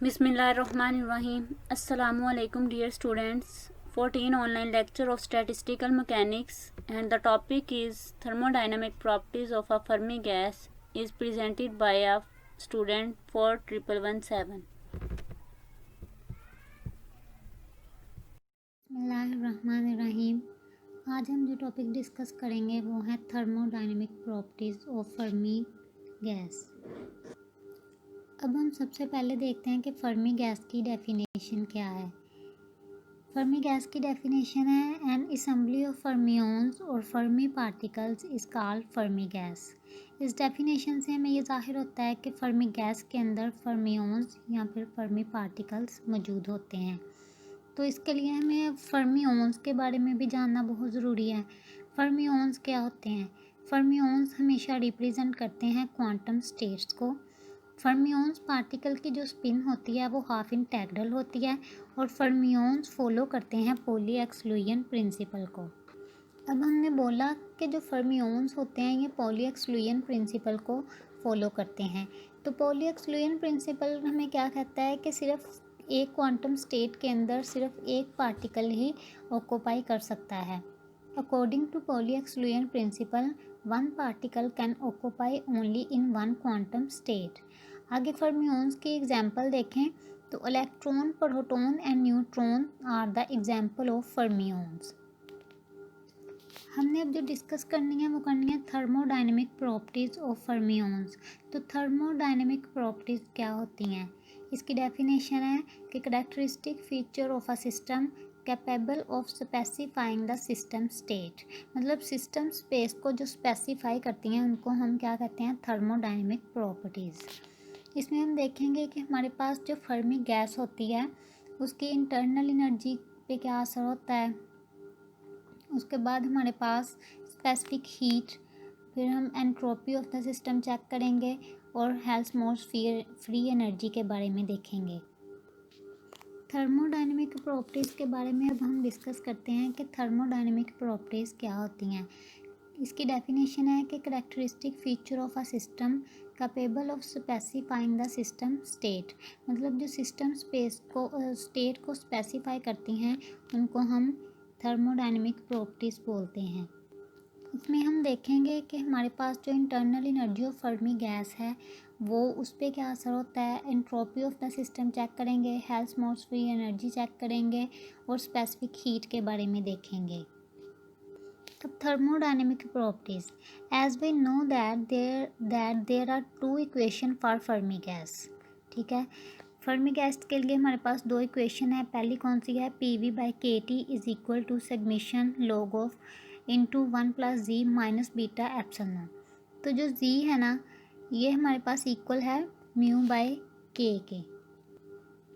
Bismillahirrahmanirrahim. Assalamualaikum dear students. 14 online lecture of statistical mechanics and the topic is thermodynamic properties of a Fermi gas is presented by a student for 1117. बिस्मिल्लाहिर्रहमानिर्रहीम। आज हम जो topic discuss करेंगे वो है thermodynamic properties of Fermi gas. अब हम सबसे पहले देखते हैं कि फर्मी गैस की डेफिनेशन क्या है। फर्मी गैस की डेफिनेशन है एन असेंबली ऑफ फर्मियोन्स और Fermi particles is called Fermi gas. इस डेफिनेशन से हमें ये ज़ाहिर होता है कि फर्मी गैस के अंदर फर्मियोन्स या फिर फर्मी पार्टिकल्स मौजूद होते हैं। तो इसके लिए हमें फर्मियोन्स के बारे में भी जानना बहुत ज़रूरी है। फर्मियोन्स क्या होते हैं? फर्मियोन्स हमेशा रिप्रेजेंट करते हैं क्वांटम स्टेट्स को। फर्मियोन्स पार्टिकल की जो स्पिन होती है वो हाफ इंटेग्रल होती है और फर्मियोन्स फॉलो करते हैं पॉली एक्सक्लूजन प्रिंसिपल को। अब हमने बोला कि जो फर्मियोन्स होते हैं ये पॉली एक्सक्लूजन प्रिंसिपल को फॉलो करते हैं। तो पॉली एक्सक्लूजन प्रिंसिपल हमें क्या कहता है कि सिर्फ एक क्वांटम स्टेट के अंदर सिर्फ एक पार्टिकल ही ऑक्यूपाई कर सकता है। According to Pauli exclusion principle one particle can occupy only in one quantum state. आगे फर्मियोन्स की एग्जांपल देखें तो electron, proton and neutron are the example of fermions. हमने अब जो डिस्कस करनी है वो करनी है थर्मोडायनेमिक प्रॉपर्टीज़ ऑफ फर्मियोन्स। तो थर्मोडायनेमिक प्रॉपर्टीज़ क्या होती हैं? इसकी डेफिनेशन है कि characteristic feature of a system capable of specifying the system state. मतलब सिस्टम स्पेस को जो स्पेसिफाई करती हैं उनको हम क्या कहते हैं? Thermodynamic properties. इसमें हम देखेंगे कि हमारे पास जो फर्मी गैस होती है उसकी इंटरनल एनर्जी पे क्या असर होता है। उसके बाद हमारे पास स्पेसिफिक हीट, फिर हम entropy of the system check करेंगे और हेल्महोल्ट्ज़ फ्री एनर्जी के बारे में देखेंगे। थर्मोडायनेमिक प्रॉपर्टीज़ के बारे में अब हम डिस्कस करते हैं कि थर्मोडायनेमिक प्रॉपर्टीज़ क्या होती हैं। इसकी डेफिनेशन है कि characteristic feature of a system capable of specifying the system state. मतलब जो सिस्टम स्टेट को स्पेसिफाई करती हैं उनको हम थर्मोडायनेमिक प्रॉपर्टीज़ बोलते हैं। इसमें हम देखेंगे कि हमारे पास जो internal energy of Fermi gas है वो उस पर क्या असर होता है। Entropy of the system check करेंगे, हेल्महोल्ट्ज़ फ्री एनर्जी चेक करेंगे और स्पेसिफिक हीट के बारे में देखेंगे। अब thermodynamic properties, as we know that there are two equation for Fermi gas. ठीक है, फर्मी गैस के लिए हमारे पास दो इक्वेशन है। पहली कौन सी है? PV/kT is equal to summation log of into 1+z minus beta epsilon. तो जो z है ना ये हमारे पास इक्वल है μ/k के।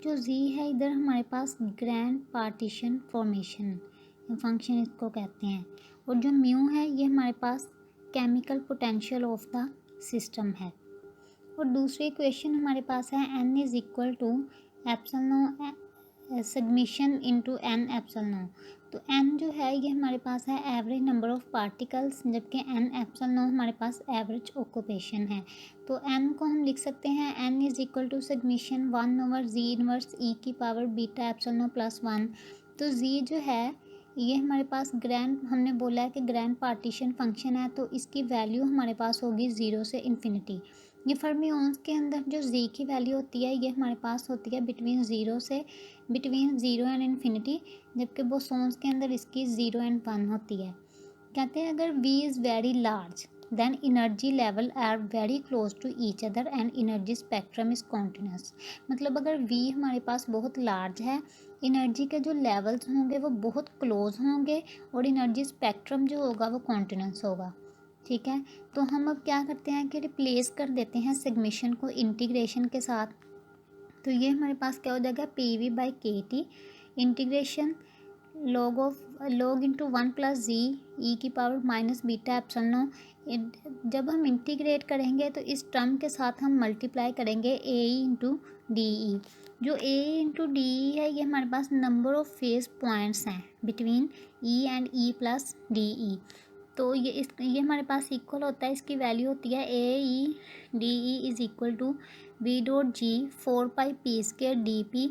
जो z है इधर हमारे पास ग्रैंड पार्टीशन फॉर्मेशन फंक्शन इसको कहते हैं, और जो म्यू है ये हमारे पास chemical potential of the system है। और दूसरी इक्वेशन हमारे पास है n is equal to epsilon summation into n epsilon. तो n जो है ये हमारे पास है एवरेज नंबर ऑफ पार्टिकल्स, जबकि n एप्सिलॉन हमारे पास एवरेज ऑक्यूपेशन है। तो n को हम लिख सकते हैं n is equal to summation 1/z inverse e की पावर बीटा एप्सिलॉन प्लस 1। तो z जो है ये हमारे पास ग्रैंड, हमने बोला है कि ग्रैंड पार्टीशन फंक्शन है तो इसकी वैल्यू हमारे पास होगी 0 से इन्फिनिटी। ये फर्मियोन्स के अंदर जो z की वैल्यू होती है ये हमारे पास होती है बिटवीन ज़ीरो एंड इन्फिनिटी, जबकि बोसॉन्स के अंदर इसकी 0 एंड 1 होती है। कहते हैं अगर v is very large then energy level are very close to each other and energy spectrum is continuous. मतलब अगर v हमारे पास बहुत लार्ज है, एनर्जी के जो लेवल्स होंगे वो बहुत क्लोज होंगे और एनर्जी स्पेक्ट्रम जो होगा वो कॉन्टिन्यूस होगा। ठीक है, तो हम अब क्या करते हैं कि रिप्लेस कर देते हैं सगमेशन को इंटीग्रेशन के साथ। तो ये हमारे पास क्या हो जाएगा? PV/kT integration log into 1+z e की पावर माइनस बीटा एप्सिलॉन। जब हम इंटीग्रेट करेंगे तो इस टर्म के साथ हम मल्टीप्लाई करेंगे AE इंटू DE। जो AE इंटू DE है ये हमारे पास नंबर ऑफ फेज पॉइंट्स हैं बिटवीन E एंड E+DE। तो ये हमारे पास इक्वल होता है, इसकी वैल्यू होती है AE DE is equal to V dot G 4πp² dp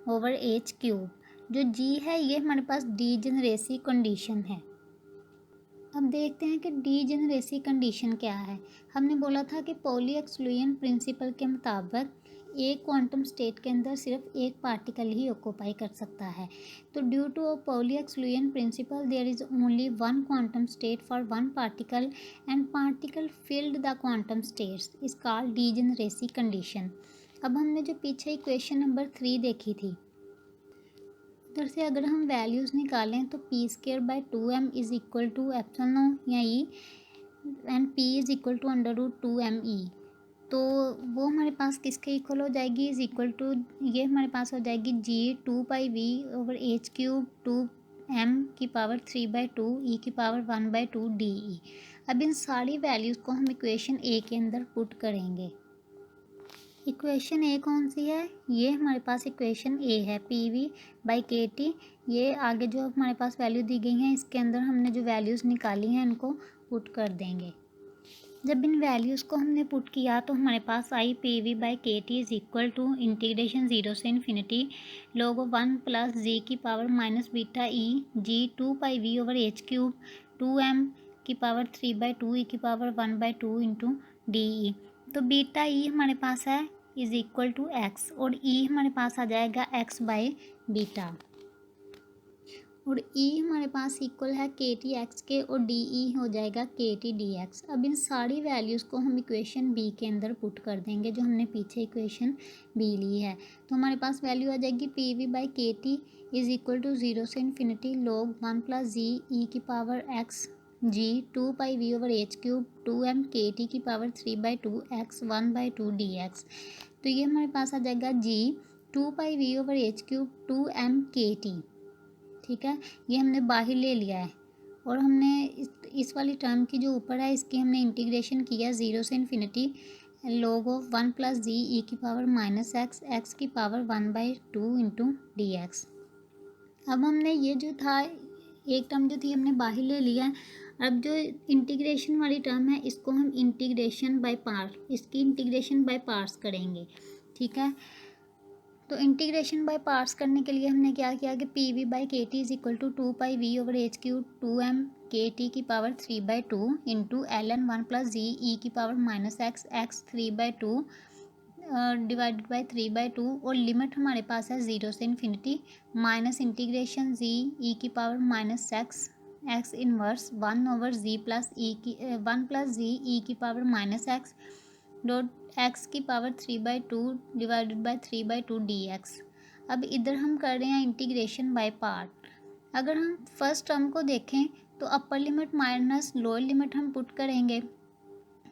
over H cube. जो जी है ये हमारे पास डीजेनरेसी कंडीशन है। अब देखते हैं कि डीजेनरेसी कंडीशन क्या है। हमने बोला था कि पॉली एक्सक्लूजन प्रिंसिपल के मुताबिक एक क्वांटम स्टेट के अंदर सिर्फ एक पार्टिकल ही ऑक्यूपाई कर सकता है। तो due to Pauli exclusion principle there is only one quantum state for one particle and particle filled the quantum states is called degeneracy condition. अब हमने जो पीछे इक्वेशन नंबर 3 देखी थी, उधर से अगर हम वैल्यूज़ निकालें तो p²/2m is equal to epsilon या E and p is equal to √2me। तो वो हमारे पास किसके इक्वल हो जाएगी, इज़ इक्वल टू, ये हमारे पास हो जाएगी g 2πv over h³ 2m⁻³ e⁻1/2 de। अब इन सारी वैल्यूज़ को हम इक्वेशन ए के अंदर पुट करेंगे। इक्वेशन ए कौन सी है, ये हमारे पास इक्वेशन ए है, pv/kT। ये आगे जो हमारे पास वैल्यू दी गई हैं इसके अंदर हमने जो वैल्यूज़ निकाली हैं इनको पुट कर देंगे। जब इन वैल्यूज़ को हमने पुट किया तो हमारे पास आई pv/kT is equal to integration 0 से infinity log 1 + g⁻⁻β e g 2πv over h³ 2m⁻³ e⁻1/2 into de। तो बीटा ई हमारे पास है इज़ इक्वल टू एक्स और ई हमारे पास आ जाएगा x/बीटा और ई हमारे पास इक्वल है KT x के और डी ई हो जाएगा KT dx। अब इन सारी वैल्यूज़ को हम इक्वेशन बी के अंदर पुट कर देंगे जो हमने पीछे इक्वेशन बी ली है। तो हमारे पास वैल्यू आ जाएगी pv/kT इज़ इक्वल टू 0 से infinity log 1 + g e⁻x g 2πv over h³ 2m⁻⁻³ x 1/2 dx। तो ये हमारे पास आ जाएगा g 2πv over h³ 2m⁻⁻, ठीक है, ये हमने बाहर ले लिया है और हमने इस वाली टर्म की जो ऊपर है इसकी हमने इंटीग्रेशन किया 0 से infinity log 1 + g e⁻⁻x x⁻1/2 into dx। अब हमने ये जो था एक टर्म जो थी हमने बाहर ले लिया है। अब जो इंटीग्रेशन वाली टर्म है इसको हम इंटीग्रेशन बाय पार्ट, इसकी इंटीग्रेशन बाय पार्ट्स करेंगे, ठीक है। तो इंटीग्रेशन बाय पार्ट्स करने के लिए हमने क्या किया कि pv/kT is equal to 2πv over h³ 2m⁻⁻³ into ln 1 + g e⁻⁻x x3/2 divided by 3/2 और लिमिट हमारे पास है 0 से इन्फिनिटी minus integration g e⁻⁻x x inverse 1 over g + g e⁻⁻x dot x⁻3/2 divided by 3/2 dx। अब इधर हम कर रहे हैं इंटीग्रेशन बाय पार्ट। अगर हम फर्स्ट टर्म को देखें तो upper limit minus lower limit हम पुट करेंगे।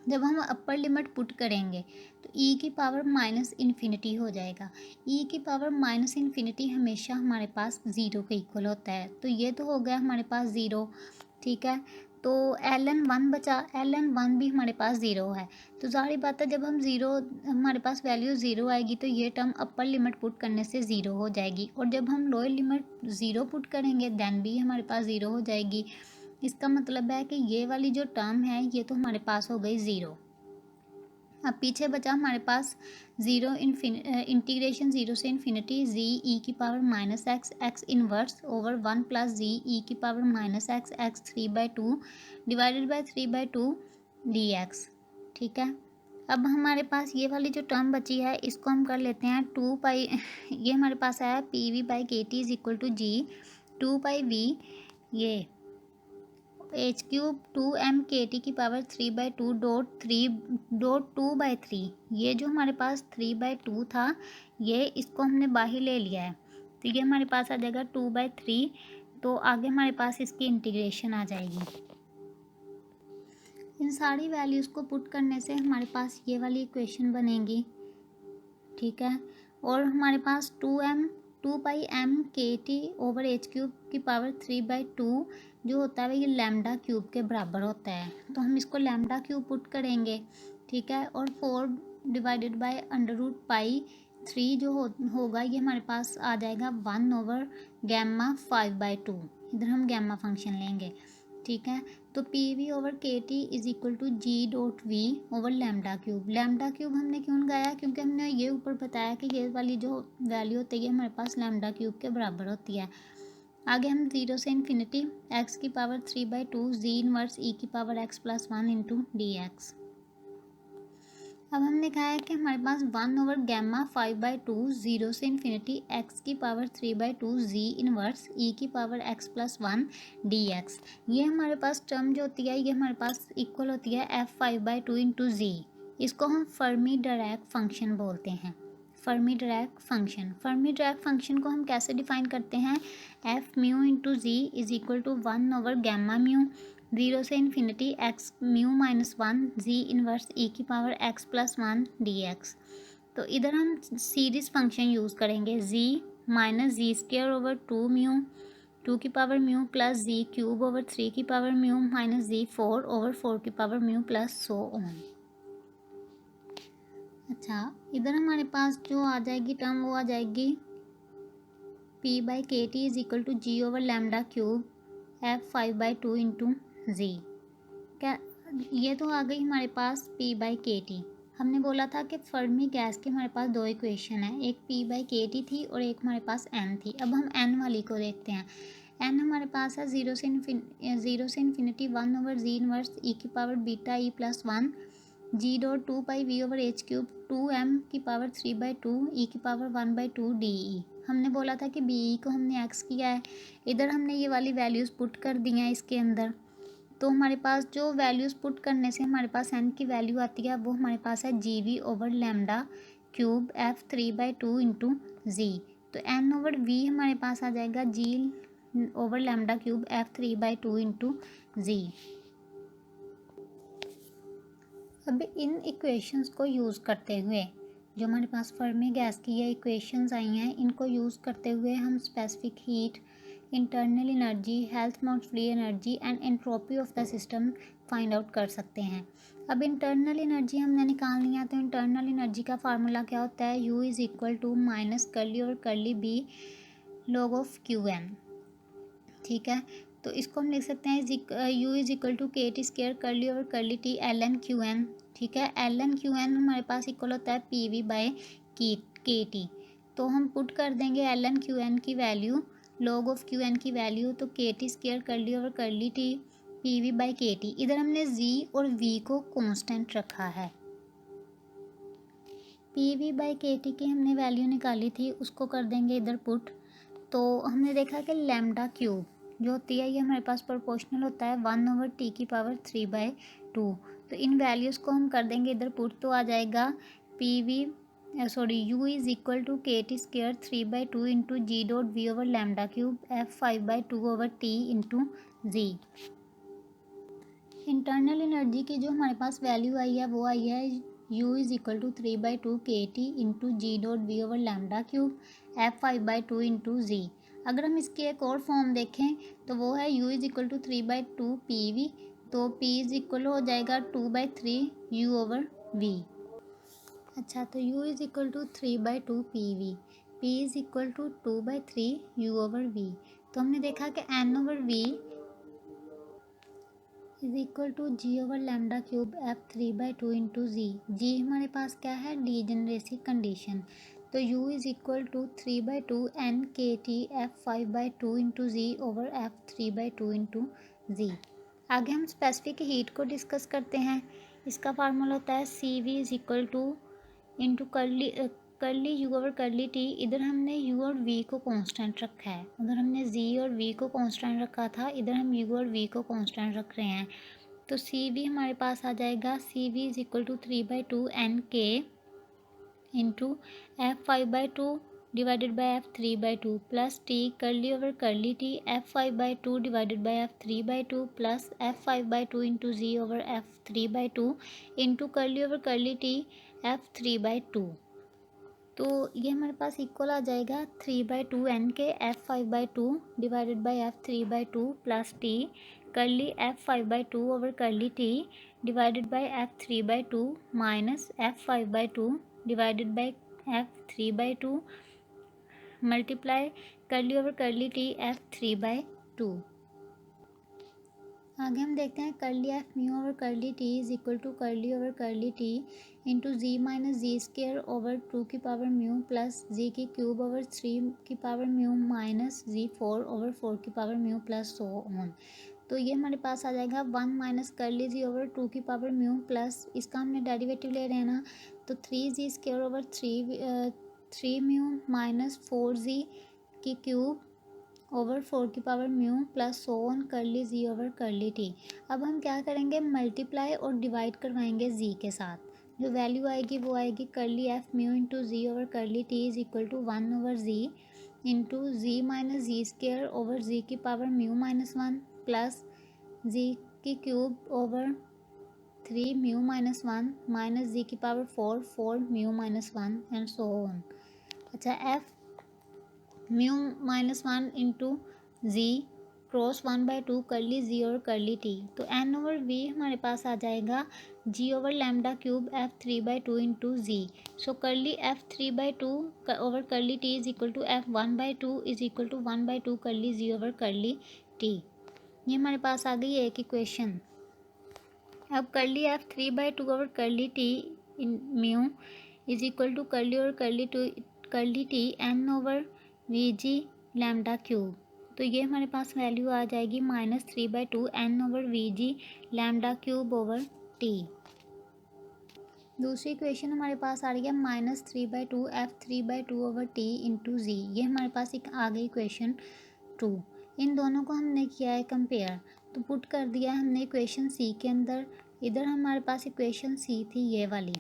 जब हम अपर लिमिट पुट करेंगे तो e⁻⁻∞ हो जाएगा। e⁻⁻∞ हमेशा हमारे पास ज़ीरो के इक्वल होता है, तो ये तो हो गया हमारे पास ज़ीरो, ठीक है। तो ln 1 बचा, ln 1 भी हमारे पास ज़ीरो है। तो ज़ाहिर बात है जब हम ज़ीरो, हमारे पास वैल्यू ज़ीरो आएगी तो ये टर्म अपर लिमिट पुट करने से ज़ीरो हो जाएगी और जब हम लोअर लिमिट ज़ीरो पुट करेंगे दैन भी हमारे पास ज़ीरो हो जाएगी। इसका मतलब है कि ये वाली जो टर्म है ये तो हमारे पास हो गई ज़ीरो। अब पीछे बचा हमारे पास ज़ीरो इंटीग्रेशन 0 से infinity G e⁻⁻x x inverse over 1 + g e⁻⁻x x3/2 divided by 3/2 dx, ठीक है। अब हमारे पास ये वाली जो टर्म बची है इसको हम कर लेते हैं 2π, ये हमारे पास आया pv/kT is equal to g 2πv ये h³ 2m⁻⁻³ डॉट 2/3, ये जो हमारे पास 3/2 था ये इसको हमने बाहर ले लिया है तो ये हमारे पास आ जाएगा 2/3। तो आगे हमारे पास इसकी इंटीग्रेशन आ जाएगी। इन सारी वैल्यूज़ को पुट करने से हमारे पास ये वाली इक्वेशन बनेगी, ठीक है। और हमारे पास 2πm⁻⁻KT ओवर h³ 3/2 जो होता है ये लैम्डा क्यूब के बराबर होता है, तो हम इसको लैम्डा क्यूब पुट करेंगे, ठीक है। और 4 डिवाइडेड बाय √π3 जो होगा ये हमारे पास आ जाएगा 1 ओवर γ 5/2, इधर हम गैमा फंक्शन लेंगे, ठीक है। तो P V over K T is equal to G dot V over lambda cube. Lambda cube हमने क्यों लगाया, क्योंकि हमने ये ऊपर बताया कि ये वाली जो वैल्यू होती है हमारे पास लैम्डा क्यूब के बराबर होती है। आगे हम 0 से इन्फिनिटी एक्स की पावर 3/2 जी इनवर्स ई की power X plus 1 into D x. अब हमने कहा है कि हमारे पास 1 ओवर गैमा 5/2 0 से इन्फिनिटी एक्स की पावर 3/2 जी इनवर्स ई की power X plus 1 D x. ये हमारे पास टर्म जो होती है ये हमारे पास इक्वल होती है f5/2 इंटू जी। इसको हम फर्मी डायराक फंक्शन बोलते हैं। फर्मी डायराक फंक्शन को हम कैसे डिफाइन करते हैं, F mu into G is equal to 1 over gamma mu 0 से infinity X mu minus 1 G inverse E की power X plus 1 D X. तो इधर हम सीरीज फंक्शन यूज़ करेंगे, G minus G square over 2 mu 2 की power mu plus G cube over 3 की power mu minus G 4 over 4 की power mu plus so on. अच्छा, इधर हमारे पास जो आ जाएगी टर्म वो आ जाएगी P by K T is equal to G over lambda cube f5/2 into G. क्या ये तो आ गई हमारे पास p बाई के टी। हमने बोला था कि फर्मी गैस के हमारे पास दो इक्वेशन है, एक p बाई के टी थी और एक हमारे पास n थी। अब हम n वाली को देखते हैं। n हमारे पास है 0 से infinity 1 over G inverse E की power beta E plus 1 G dot 2 pi V over H cube 2m की पावर 3/2 ई की पावर 1/2 डी ई। हमने बोला था कि बी ई को हमने एक्स किया है, इधर हमने ये वाली वैल्यूज़ पुट कर दी हैं इसके अंदर। तो हमारे पास जो वैल्यूज़ पुट करने से हमारे पास n की वैल्यू आती है वो हमारे पास है G V over lambda cube f3/2 into G. तो n ओवर v हमारे पास आ जाएगा G over lambda cube f3/2 into G. अब इन इक्वेशंस को यूज़ करते हुए जो हमारे पास फर्मी गैस की ये इक्वेशंस आई हैं इनको यूज़ करते हुए हम specific heat, internal energy, health mode free energy and entropy of the system find out कर सकते हैं। अब इंटरनल एनर्जी हमने निकालनी है, तो इंटरनल एनर्जी का फार्मूला क्या होता है, U is equal to minus curly और curly B log of QM। ठीक है, तो इसको हम लिख सकते हैं U is equal to K T square curly over curly T ln/QN। ठीक है, ln/QN हमारे पास इक्वल होता है P V by K T. तो हम पुट कर देंगे ln/QN की वैल्यू log ऑफ QN की वैल्यू, तो के T square curly over curly T P V by K T. इधर हमने जी और वी को कांस्टेंट रखा है। P V by K T की हमने वैल्यू निकाली थी, उसको कर देंगे इधर पुट। तो हमने देखा कि लैम्डा क्यूब जो होती है ये हमारे पास प्रोपोर्शनल होता है 1 ओवर टी की पावर 3/2। तो इन वैल्यूज़ को हम कर देंगे इधर पुट, तो आ जाएगा U is equal to K T square 3/2 into G dot V over lambda cube f5/2 over T into G. Internal energy की जो हमारे पास वैल्यू आई है वो आई है U is equal to 3/2 K T into G dot V over lambda cube f5/2 into G. अगर हम इसकी एक और फॉर्म देखें तो वो है U is equal to 3/2 P V, तो P इज़ इक्वल हो जाएगा 2/3 U ओवर V। अच्छा, तो U is equal to 3/2 P V, P is equal to 2/3 U over V। तो हमने देखा कि N over V is equal to G over lambda cube f3/2 into G. जी हमारे पास क्या है, डीजेनरेसी कंडीशन। तो U is equal to 3/2 n K T f5/2 into G over f3/2 into G. आगे हम स्पेसिफिक हीट को discuss करते हैं। इसका फार्मूला होता है CV is equal two into curly U over curly T. इधर हमने U और V को कांस्टेंट रखा है, उधर हमने Z और V को कांस्टेंट रखा था, इधर हम U और V को कांस्टेंट रख रहे हैं। तो CV हमारे पास आ जाएगा CV is equal to 3/2 NK into f5/2 divided by f3/2 plus T curly over curly T f5/2 divided by f3/2 plus f5/2 into Z over f3/2 into curly over curly T f3/2। तो ये हमारे पास equal आ जाएगा 3/2 n K f5/2 divided by f3/2 plus T curly f5/2 over curly T divided by f3/2 minus f5/2 divided by f3/2 multiply curly over curly T f3/2। आगे हम देखते हैं curly F mu over curly T is equal to curly over curly T into G minus G square over 2 की power mu plus G की cube over 3 की power mu minus G 4 over 4 की power mu plus so on. तो ये हमारे पास आ जाएगा 1 माइनस कर्ली जी ओवर 2 की पावर म्यू प्लस इसका हमने डेरिवेटिव ले रहे हैं ना, तो 3 G square over 3 mu minus 4 G की क्यूब ओवर 4 की power mu plus so on curly G over curly T. अब हम क्या करेंगे, मल्टीप्लाई और डिवाइड करवाएंगे जी के साथ। जो वैल्यू आएगी वो आएगी curly F mu into G over curly T is equal to 1 over G into G minus G square over G की power mu minus 1 plus G की cube over 3 mu minus 1 minus G की power 4 mu minus 1 and so on. अच्छा, F mu minus 1 into G cross 1/2 curly G और curly T, तो N over V हमारे पास आ जाएगा G over lambda cube F 3/2 into G. So curly F 3/2 over curly T is equal to F 1/2 is equal to 1/2 curly G over curly T. ये हमारे पास आ गई एक इक्वेशन। अब curly F 3/2 over curly T in mu is equal to curly और curly T N over V G lambda cube, तो ये हमारे पास वैल्यू आ जाएगी -3/2 N over V G lambda cube over T. दूसरी इक्वेशन हमारे पास आ रही है -3/2 एफ 3/2 ओवर टी इंटू जी। ये हमारे पास एक आ गई इक्वेशन 2। इन दोनों को हमने किया है कंपेयर, तो पुट कर दिया है हमने इक्वेशन सी के अंदर। इधर हमारे पास इक्वेशन सी थी ये वाली,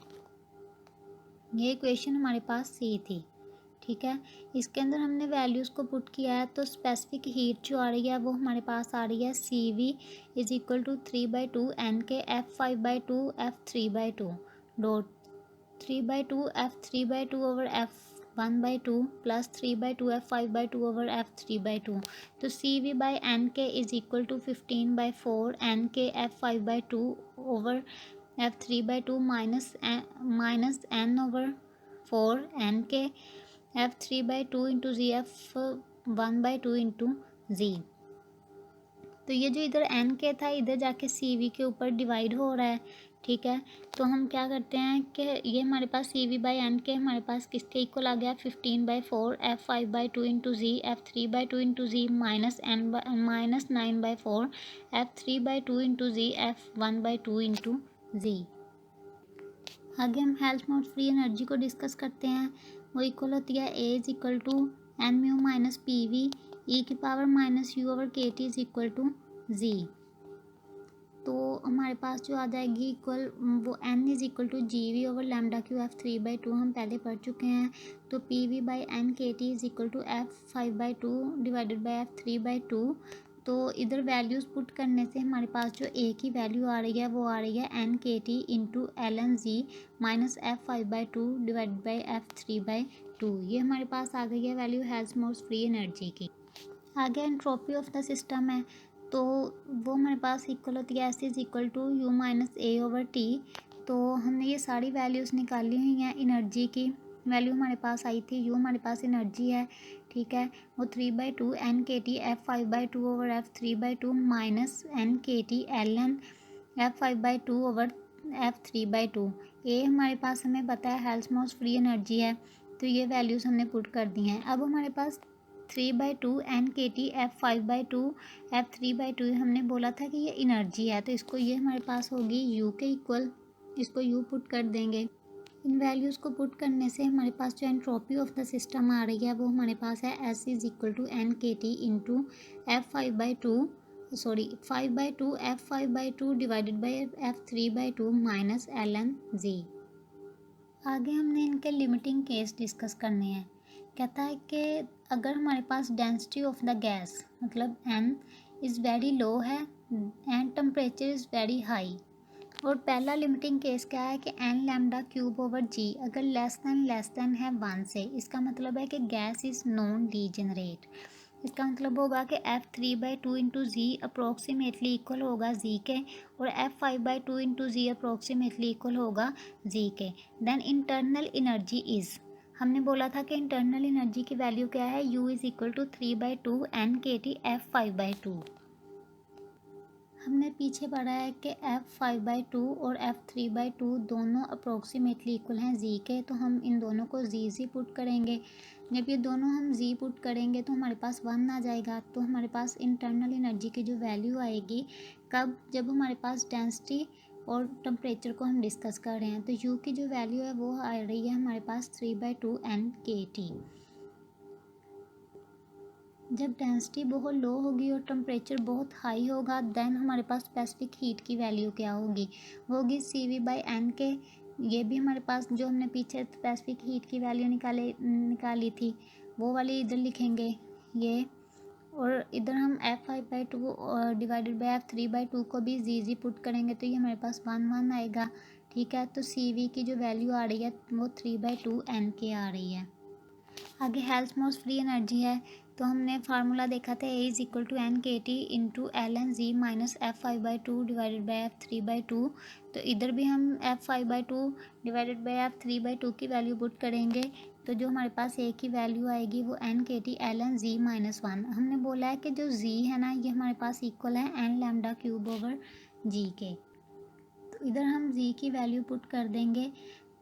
ये इक्वेशन हमारे पास सी थी, ठीक है। इसके अंदर हमने वैल्यूज़ को पुट किया है, तो स्पेसिफिक हीट जो आ रही है वो हमारे पास आ रही है C V is equal to 3/2 N K F 5/2 F 3/2 dot 3/2 F 3/2 over F 1/2 plus 3/2 F 5/2 over F 3/2। तो C V by N K is equal to 15/4 N K F 5/2 over F 3/2 minus N over 4 N K F 3/2 into G F 1/2 into G. तो ये जो इधर N के था इधर जाके सी we के ऊपर डिवाइड हो रहा है, ठीक है। तो हम क्या करते हैं कि ये हमारे पास C V by N K हमारे पास किसके इक्वल आ गया 15/4 F 5/2 into G F 3/2 into G minus 9/4 F 3/2 into G F 1/2 into G. आगे हम हेल्महोल्ट्ज फ्री एनर्जी को डिस्कस करते हैं। वो इक्वल होती है A is equal to N mu minus P V E की power minus U over K T is equal to G. तो हमारे पास जो आ जाएगी इक्वल वो N is equal to G V over lambda cube F 3/2 हम पहले पढ़ चुके हैं। तो P V by N K T is equal to F 5/2 divided by F 3/2। तो इधर वैल्यूज़ पुट करने से हमारे पास जो ए की वैल्यू आ रही है वो आ रही है N K T into L N G minus F 5/2 divided by F 3/2। ये हमारे पास आ गई है वैल्यू हेल्महोल्ट्ज फ्री एनर्जी की। आगे एंट्रोपी ऑफ द सिस्टम है, तो वो हमारे पास इक्वल होती है S is equal to U minus A over T. तो हमने ये सारी वैल्यूज़ निकाली हुई हैं। एनर्जी की वैल्यू हमारे पास आई थी, यू हमारे पास एनर्जी है, ठीक है। वो 3/2 N K T F 5/2 over F 3/2 minus N K T L N F 5/2 over F 3/2। A हमारे पास हमें पता है हेल्महोल्ट्ज फ्री एनर्जी है, तो ये वैल्यूज़ हमने पुट कर दी हैं। अब हमारे पास 3/2 N K T F 5/2 F 3/2 हमने बोला था कि ये एनर्जी है, तो इसको ये हमारे पास होगी यू के इक्वल, इसको यू पुट कर देंगे। इन वैल्यूज़ को पुट करने से हमारे पास जो एंट्रोपी ऑफ द सिस्टम आ रही है वो हमारे पास है S is equal to N K T into F 5/2 F 5/2 divided by F 3/2 minus L N G. आगे हमने इनके लिमिटिंग केस डिस्कस करने हैं। कहता है कि अगर हमारे पास डेंसिटी ऑफ द गैस मतलब एन इज़ वेरी लो है and temperature is very high, और पहला लिमिटिंग केस क्या है कि एन लैम्डा क्यूब ओवर जी अगर लेस देन है 1 से, इसका मतलब है कि गैस इज़ नॉन डीजेनरेट। इसका मतलब होगा कि एफ 3/2 इंटू जी अप्रोक्सीमेटली इक्वल होगा जी के, और एफ 5/2 इंटू जी अप्रोक्सीमेटली इक्वल होगा जी के। देन इंटरनल एनर्जी इज़, हमने बोला था कि इंटरनल एनर्जी की वैल्यू क्या है, U is equal to 3/2 N K T F 5/2। हमने पीछे पढ़ा है कि F5/2 और F3/2 दोनों अप्रोक्सीमेटली इक्वल हैं z के, तो हम इन दोनों को z पुट करेंगे। जब ये दोनों हम z पुट करेंगे तो हमारे पास 1 आ जाएगा। तो हमारे पास इंटरनल एनर्जी की जो वैल्यू आएगी कब, जब हमारे पास डेंसिटी और टेम्परेचर को हम डिस्कस कर रहे हैं। तो u की जो वैल्यू है वो आ रही है हमारे पास 3/2 NKT। जब डेंसिटी बहुत लो होगी और टेम्परेचर बहुत हाई होगा देन हमारे पास स्पेसिफिक हीट की वैल्यू क्या होगी, वो होगी CV/NK। ये भी हमारे पास जो हमने पीछे स्पेसिफिक हीट की वैल्यू निकाली थी वो वाली इधर लिखेंगे ये, और इधर हम F5/2 डिवाइडेड बाय F3/2 को भी जी पुट करेंगे तो ये हमारे पास 1 आएगा। ठीक है, तो CV की जो वैल्यू आ रही है वो 3/2 NK आ रही है। आगे हेल्महोल्ट्ज़ फ्री एनर्जी है, तो हमने फार्मूला देखा था A is equal to NKT into ln(z) minus F5/2 divided by F3/2। तो इधर भी हम F5/2 डिवाइडेड बाई F3/2 की वैल्यू पुट करेंगे तो जो हमारे पास A की वैल्यू आएगी वो NKT ln(z) माइनस 1। हमने बोला है कि जो z है ना ये हमारे पास इक्वल है n lambda cube over g के। तो इधर हम z की वैल्यू पुट कर देंगे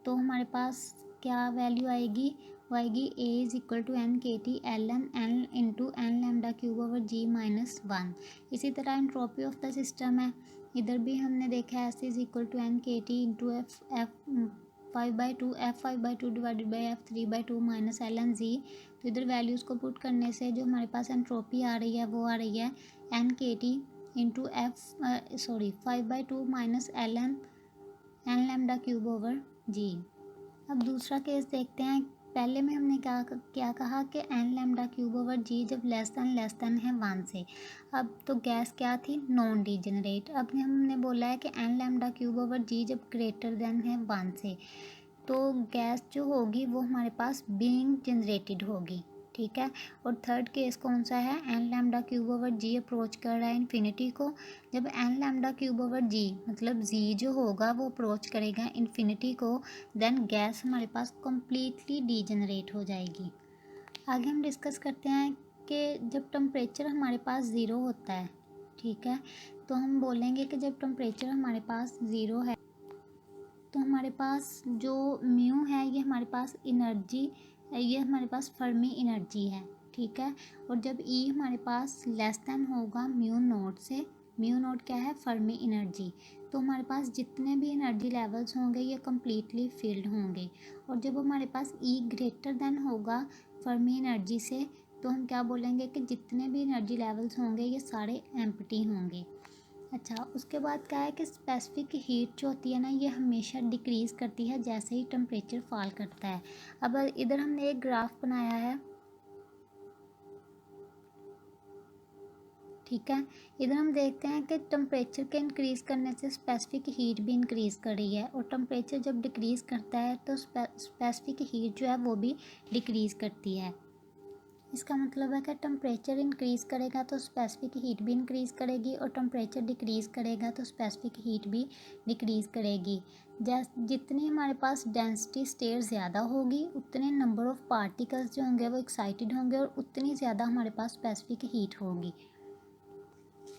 तो हमारे पास क्या वैल्यू आएगी, वो आएगी A is equal to NKT ln n into N lambda cube over g minus 1। इसी तरह एंट्रोपी ऑफ द सिस्टम है, इधर भी हमने देखा है S is equal to NKT into F5/2 divided by F3/2 minus ln(z). तो इधर वैल्यूज़ को पुट करने से जो हमारे पास एंट्रोपी आ रही है वो आ रही है NKT into 5/2 minus ln n lambda cube over g। अब दूसरा केस देखते हैं। पहले में हमने क्या कहा कि n lambda cube over g जब लेस देन है 1 से। अब तो गैस क्या थी, नॉन डीजेनरेट। अब हमने बोला है कि n lambda cube over g जब ग्रेटर देन है 1 से, तो गैस जो होगी वो हमारे पास बीइंग जनरेटेड होगी। ठीक है, और थर्ड केस कौन सा है, n lambda cube over g approach कर रहा है इन्फिनिटी को। जब n lambda cube over g मतलब z जो होगा वो अप्रोच करेगा इन्फिनिटी को, देन गैस हमारे पास कम्प्लीटली डीजनरेट हो जाएगी। आगे हम डिस्कस करते हैं कि जब टेम्परेचर हमारे पास 0 होता है, ठीक है, तो हम बोलेंगे कि जब टेम्परेचर हमारे पास 0 है तो हमारे पास जो म्यू है ये हमारे पास एनर्जी, ये हमारे पास फर्मी एनर्जी है। ठीक है, और जब E हमारे पास लेस देन होगा म्यू नोट से, म्यू नोट क्या है, फर्मी एनर्जी, तो हमारे पास जितने भी एनर्जी लेवल्स होंगे ये कम्प्लीटली फिल्ड होंगे। और जब हमारे पास E ग्रेटर देन होगा फर्मी एनर्जी से, तो हम क्या बोलेंगे कि जितने भी एनर्जी लेवल्स होंगे ये सारे एम्प्टी होंगे। अच्छा, उसके बाद क्या है कि स्पेसिफिक हीट जो होती है ना ये हमेशा डिक्रीज़ करती है जैसे ही टेम्परेचर फॉल करता है। अब इधर हमने एक ग्राफ बनाया है, ठीक है, इधर हम देखते हैं कि टेम्परेचर के इंक्रीज़ करने से स्पेसिफिक हीट भी इंक्रीज़ कर रही है, और टेम्परेचर जब डिक्रीज़ करता है तो स्पेसिफिक हीट जो है वो भी डिक्रीज़ करती है। इसका मतलब है कि टेम्परेचर इंक्रीज़ करेगा तो स्पेसिफिक हीट भी इंक्रीज़ करेगी, और टेम्परेचर डिक्रीज़ करेगा तो स्पेसिफिक हीट भी डिक्रीज़ करेगी। जितनी हमारे पास डेंसिटी स्टेट ज़्यादा होगी उतने नंबर ऑफ़ पार्टिकल्स जो होंगे वो एक्साइटेड होंगे और उतनी ज़्यादा हमारे पास स्पेसिफिक हीट होगी।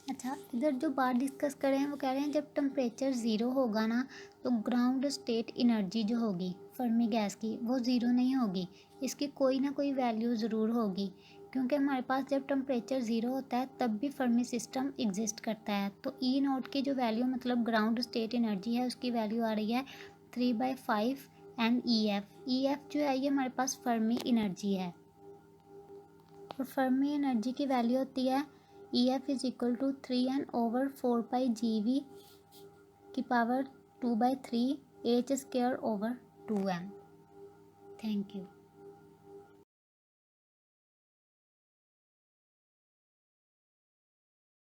अच्छा, इधर जो बात डिस्कस करें वो कह रहे हैं जब टेम्परेचर 0 होगा ना तो ग्राउंड स्टेट एनर्जी जो होगी फर्मी गैस की वो 0 नहीं होगी, इसकी कोई ना कोई वैल्यू ज़रूर होगी, क्योंकि हमारे पास जब टेम्परेचर 0 होता है तब भी फर्मी सिस्टम एग्जिस्ट करता है। तो E नोट की जो वैल्यू मतलब ग्राउंड स्टेट एनर्जी है उसकी वैल्यू आ रही है 3/5 NEF जो है ये हमारे पास फर्मी एनर्जी है, और फर्मी एनर्जी की वैल्यू होती है EF is equal to 3n/4πGV की power 2/3 h² over 2m। Thank you.